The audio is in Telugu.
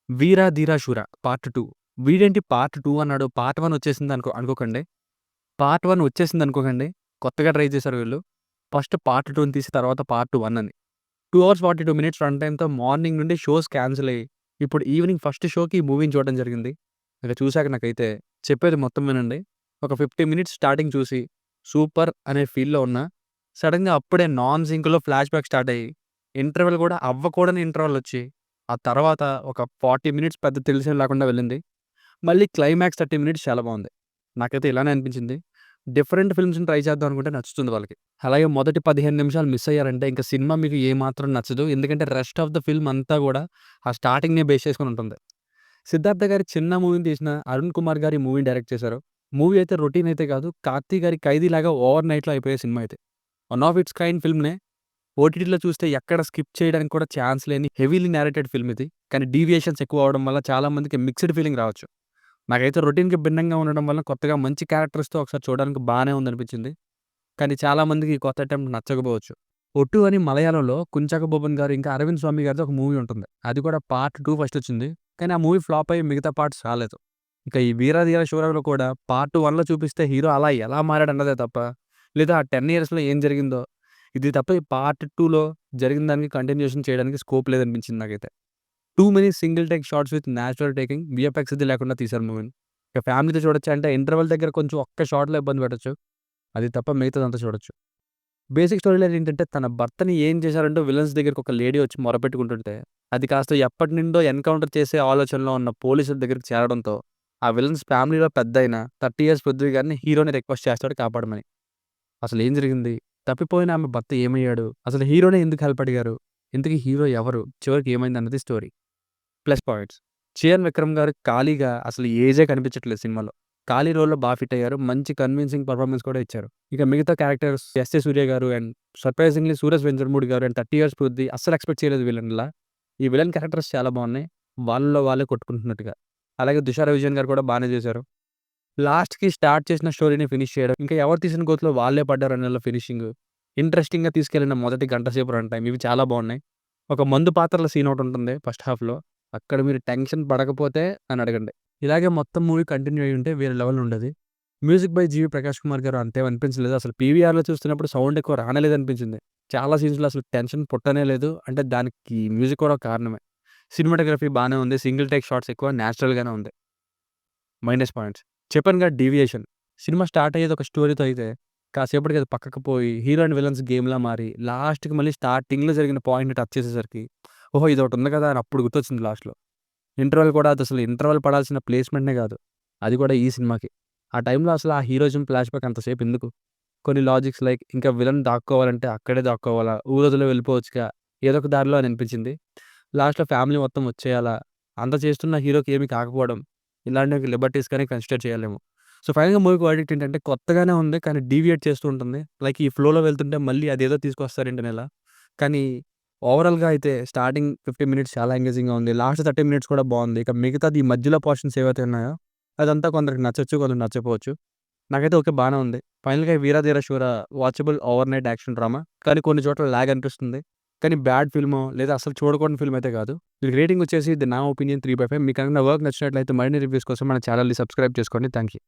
'వీర ధీర శూర' పార్ట్ 2. వీడేంటి పార్ట్ 2 అన్నాడు. పార్ట్ 1 వచ్చేసింది అనుకోకండి. పార్ట్ 1 వచ్చేసిందనుకోకండి. కొత్తగా ట్రై చేశారు వీళ్ళు. ఫస్ట్ పార్ట్ 2ని తీసి తర్వాత పార్ట్ 1 అని. 2 అవర్స్ 42 మినిట్స్ రన్ టైమ్‌తో మార్నింగ్ నుండి షోస్ క్యాన్సిల్ అయ్యి, ఇప్పుడు ఈవినింగ్ ఫస్ట్ షోకి ఈ మూవీని చూడడం జరిగింది. ఇక చూసాక నాకైతే చెప్పేది మొత్తం వినండి. ఒక 50 మినిట్స్ స్టార్టింగ్ చూసి సూపర్ అనే ఫీల్‌లో ఉన్నా, సడెన్‌గా అప్పుడే నాన్ సింక్‌లో ఫ్లాష్ బ్యాక్ స్టార్ట్ అయ్యి, ఇంటర్వల్ కూడా అవ్వకూడని ఇంటర్వల్ వచ్చి, ఆ తర్వాత ఒక 40 మినిట్స్ పెద్ద తెలిసేం లేకుండా వెళ్ళింది. మళ్ళీ క్లైమాక్స్ 30 మినిట్స్ చాలా బావుంది. నాకైతే ఇలానే అనిపించింది. డిఫరెంట్ ఫిల్మ్స్‌ని ట్రై చేద్దాం అనుకుంటే నచ్చుతుంది వాళ్ళకి. అలాగే మొదటి 15 నిమిషాలు మిస్ అయ్యారంటే ఇంక సినిమా మీకు ఏమాత్రం నచ్చదు. ఎందుకంటే రెస్ట్ ఆఫ్ ద ఫిల్మ్ అంతా గూడా ఆ స్టార్టింగ్‌నే బేస్ చేసుకొని ఉంటుంది. సిద్ధార్థ గారి చిన్న మూవీని తీసిన అరుణ్ కుమార్ గారు ఈ మూవీని డైరెక్ట్ చేశారు. మూవీ అయితే రొటీన్ అయితే కాదు. 'కార్తీ' గారి 'ఖైదీలాగా' ఓవర్ నైట్‌లో అయిపోయే సినిమా అయితే. వన్ ఆఫ్ ఇట్స్ కైండ్ ఫిల్మ్‌నే. ఓటీటీలో చూస్తే ఎక్కడ స్కిప్ చేయడానికి కూడా ఛాన్స్ లేని హెవీలీ నారేటెడ్ ఫిల్మ్ ఇది. కానీ డీవియేషన్స్ ఎక్కువ అవ్వడం వల్ల చాలా మందికి మిక్స్డ్ ఫీలింగ్ రావచ్చు. నాకైతే రొటీన్‌కి భిన్నంగా ఉండడం వల్ల కొత్తగా మంచి క్యారెక్టర్స్‌తో ఒకసారి చూడడానికి బానే ఉందనిపించింది. కానీ చాలా మందికి ఈ కొత్త అటెంప్ట్ నచ్చకపోవచ్చు. 'ఒట్టు' అని మలయాళంలో 'కుంచక బోబన్' గారు ఇంకా 'అరవింద్ స్వామి' గారిది ఒక మూవీ ఉంటుంది. అది కూడా పార్ట్ 2 ఫస్టొచ్చింది. కానీ ఆ మూవీ ఫ్లాప్ అయ్యి మిగతా పార్ట్స్ రాలేదు. ఇక ఈ 'వీరధీర శూర'లో కూడా పార్ట్ 1లో చూపిస్తే హీరో అలా ఎలా మారాడన్నదే తప్ప, లేదా ఆ 10 ఇయర్స్‌లో ఏం జరిగిందో, ఇది తప్ప ఈ పార్ట్ 2లో జరిగిన దానికి కంటిన్యూషన్ చేయడానికి స్కోప్ లేదనిపించింది నాకైతే. Too many single take shots with natural taking, VFX ఇది లేకుండా తీశారు మూవీని. ఇక ఫ్యామిలీతో చూడొచ్చా అంటే ఇంటర్వల్ దగ్గర కొంచెం ఒక్క షాట్‌లో ఇబ్బంది పెట్టొచ్చు. అది తప్ప మిగతాదంతా చూడొచ్చు. బేసిక్ స్టోరీ లైన్ ఏంటంటే తన భర్తని ఏం చేశారంటో విలన్స్ దగ్గరికి ఒక లేడీ వచ్చి మొరపెట్టుకుంటుంటే, అది కాస్త ఎప్పటినుండో ఎన్‌కౌంటర్ చేసే ఆలోచనలో ఉన్న పోలీసుల దగ్గరికి చేరడంతో, ఆ విలన్స్ ఫ్యామిలీలో పెద్దాయన 30 ఇయర్స్ పృథ్వీ గారిని హీరోని రిక్వెస్ట్ చేస్తాడు కాపాడమని. అసలేం జరిగింది? తప్పిపోయిన ఆమె భర్త ఏమయ్యాడు? అసలు హీరోనే ఎందుకు హెల్ప్ అడిగారు? ఇంతకీ హీరో ఎవరు? చివరికి ఏమైందన్నది story. Plus points. 'Chiyaan Vikram' గారు ఖాళీగా అసలు ఏజే కనిపించట్లేదు సినిమాలో. ఖాళీ రోల్‌లో ఫిట్ అయ్యారు. మంచి కన్విన్సింగ్ పెర్ఫార్మన్స్ కూడా ఇచ్చారు. ఇక మిగతా క్యారెక్టర్స్ 'ఎస్.ఏ. సూర్య' గారు అండ్ సర్ప్రైజింగ్‌లీ 'సూరజ్ వెంజర్మూడి' గారు అండ్ 30 ఇయర్స్ పృథ్వీ అస్సలు ఎక్స్‌పెక్ట్ చేయలేదు విలన్‌లా. ఈ విలన్ క్యారెక్టర్స్ చాలా బాగున్నాయి. వాళ్ళలో వాళ్ళే కొట్టుకుంటున్నట్టుగా. అలాగే 'తుషార్ విజయన్' గారు కూడా బానే చేశారు. లాస్ట్‌కి స్టార్ట్ చేసిన స్టోరీని ఫినిష్ చేయడం, ఇంకా ఎవరు తీసిన గోతిలో వాళ్ళే పడ్డారనేలా ఫినిషింగ్, ఇంట్రెస్టింగ్‌గా తీసుకెళ్ళిన మొదటి గంట సేపు రన్ టైమ్ ఇవి చాలా బాగున్నాయి. ఒక మందు పాత్రల సీన్ ఒకటుంటుంది ఫస్ట్ హాఫ్‌లో. అక్కడ మీరు టెన్షన్ పడకపోతే అని అడగండి. ఇలాగే మొత్తం మూవీ కంటిన్యూ అయ్యుంటే వేరే లెవెల్ ఉండేది. మ్యూజిక్ బై జీవి ప్రకాష్ కుమార్ గారు అంతేం అనిపించలేదు. అసలు పీవీఆర్‌లో చూస్తున్నప్పుడు సౌండ్ ఎక్కువ రానేలేదనిపించింది. చాలా సీన్స్‌లో అసలు టెన్షన్ పుట్టనే లేదు. అంటే దానికి మ్యూజిక్ కూడా ఒక కారణమే. సినిమాటోగ్రఫీ బానే ఉంది. సింగిల్ టేక్ షాట్స్ ఎక్కువ నేచురల్‌గానే ఉంది. Minus points. చెప్పానుగా డీవియేషన్. సినిమా స్టార్ట్ అయ్యేది ఒక స్టోరీతో అయితే, కాసేపటికి అది పక్కకు పోయి హీరో అండ్ విలన్స్ గేమ్‌లా మారి, లాస్ట్‌కి మళ్ళీ స్టార్టింగ్‌లో జరిగిన పాయింట్‌ని టచ్ చేసేసరికి, ఓహో! ఇదొకటి ఉంది కదా! అని అప్పుడు గుర్తొచ్చింది లాస్ట్‌లో. ఇంటర్వల్ కూడా అదసలు ఇంటర్వల్ పడాల్సిన ప్లేస్‌మెంట్‌నే కాదు. అది కూడా ఈ సినిమాకి. ఆ టైంలో అసలు ఆ హీరోయిజం ఫ్లాష్‌బ్యాక్ అంతసేపు ఎందుకు? కొన్ని లాజిక్స్ లైక్ ఇంకా విలన్ దాక్కోవాలంటే అక్కడే దాక్కోవాలా? ఊరొదిలి వెళ్ళిపోవచ్చుగా, ఏదో ఒక దారిలో అని అనిపించింది. లాస్ట్‌లో ఫ్యామిలీ మొత్తం వచ్చేయాలా? అంత చేస్తున్న హీరోకి ఏమి కాకపోవడం, ఇలాంటి లిబర్టీస్ కానీ కన్సిడర్ చేయాలేమో. సో, ఫైనల్‌గా మూవీకి వర్డిక్ట్ ఏంటంటే కొత్తగానే ఉంది. కానీ డీవియేట్ చేస్తూ ఉంటుంది. లైక్ ఈ ఫ్లోలో వెళ్తుంటే మళ్ళీ అదేదో తీసుకొస్తారేంటనేలా. కానీ ఓవరాల్‌గా అయితే స్టార్టింగ్ 50 మినిట్స్ చాలా ఎంగేజింగ్‌గా ఉంది. లాస్ట్ 30 మినిట్స్ కూడా బావుంది. ఇక మిగతాది ఈ మధ్యలో పోర్షన్స్ ఏవైతే ఉన్నాయో అదంతా కొందరికి నచ్చొచ్చు, కొందరికి నచ్చకపోవచ్చు. నాకైతే ఓకే బానే ఉంది. ఫైనల్‌గా 'Veera Dheera Soora' watchable overnight action drama. కానీ కొన్ని చోట్ల లాగ్ అనిపిస్తుంది. కానీ బ్యాడ్ ఫిల్మో లేదా అసలు చూడకూడని ఫిల్మ్ అయితే కాదు. దీనికి రేటింగ్ వచ్చేసి ఇది నా ఒపీనియన్ 3/5. మీకు కనుక నా వర్క్ నచ్చినట్లయితే మరిన్ని రివ్యూస్ కోసం మన ఛానెల్‌ని సబ్స్క్రైబ్ చేసుకోండి. Thank you.